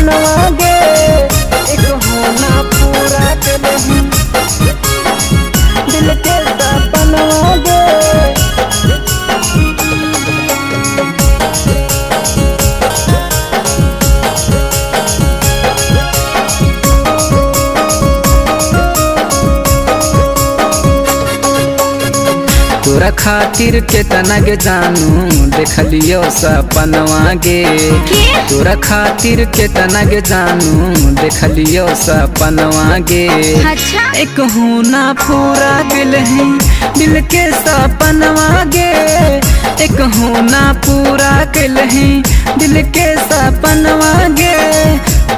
सपनवा गे एक होना पूरा कलही दिल के सपनवा गे। तोरा खातिर केतना गे जानू देखलियो सपनवा गे। तोरा खातिर केतना गे जानू देखलियो सपनवा गे। अच्छा एक होना पूरा कलही दिल के सपनवा गे एक होना पूरा कलही दिल के सपनवा गे।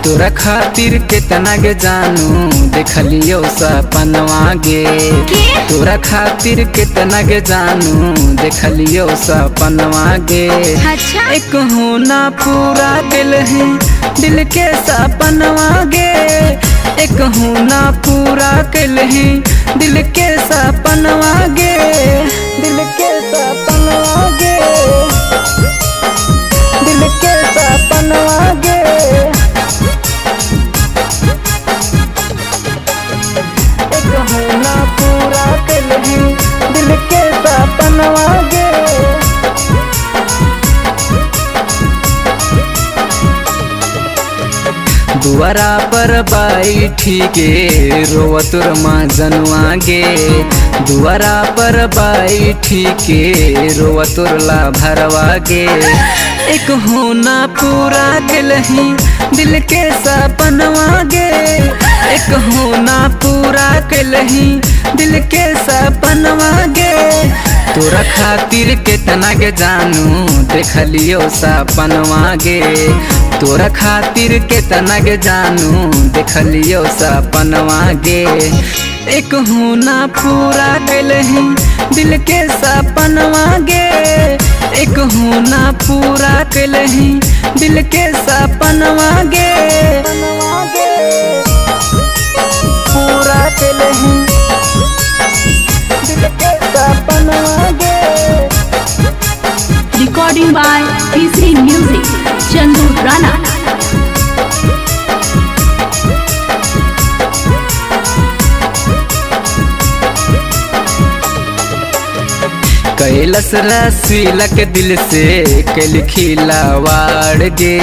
तोरा खातिर केतना गे जानू देखलियो सपनवा गे। तोरा खातिर केतना गे जानू देखलियो सपनवा गे। अच्छा एक होना पूरा कलही दिल के सपनवा गे एक होना पूरा कलही दिल के सपनवा गे। दिल के सपनवा गे दिल के सपनवा गे। एक होना पूरा कलही दिल के सपनवा गे। दुआरा पर बैठी के रोवतुर माँ जनुआ गे। दुआरा पर बैठी के रोवतुर ला भरवा गे। एक होना पूरा कलही दिल के सपनवा गे एक होना पूरा कलही दिल के सपनवा गे। तोरा खातिर केतना गे जानू देखलियो सपनवा गे। तोरा खातिर केतना गे जानू देखलियो सपनवा गे। एक होना पूरा कलही दिल के सपनवा गे एक होना पूरा कलही दिल के सपनवा गे। पूरा कलही दिल के सपनवा गे। रिकॉर्डिंग बाय तीसरी म्यूजिक चंदू राणा। कैलस रसीलक दिल से कैल खिलावाड़ गे।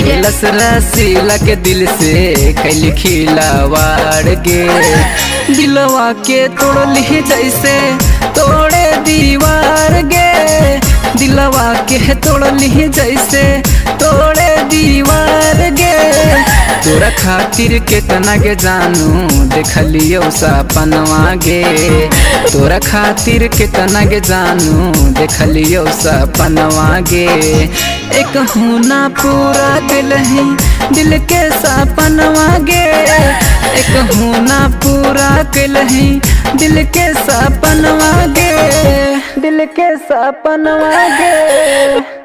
कैलस रसीलक दिल से कैल खिलावाड़ गे। दिलवा के तोड़ली जैसे तोड़े दीवार गे। दिलवा के तोड़ली जैसे तोड़े दीवार गे। तोरा खातिर केतना गे जानू देखलियो सपनवा गे। तोरा खातिर केतना गे जानू देखलियो सपनवा गे। एक होना पूरा कलही दिल के सपनवा गे एक होना पूरा कलही दिल के सपनवा गे। दिल के सपनवा गे।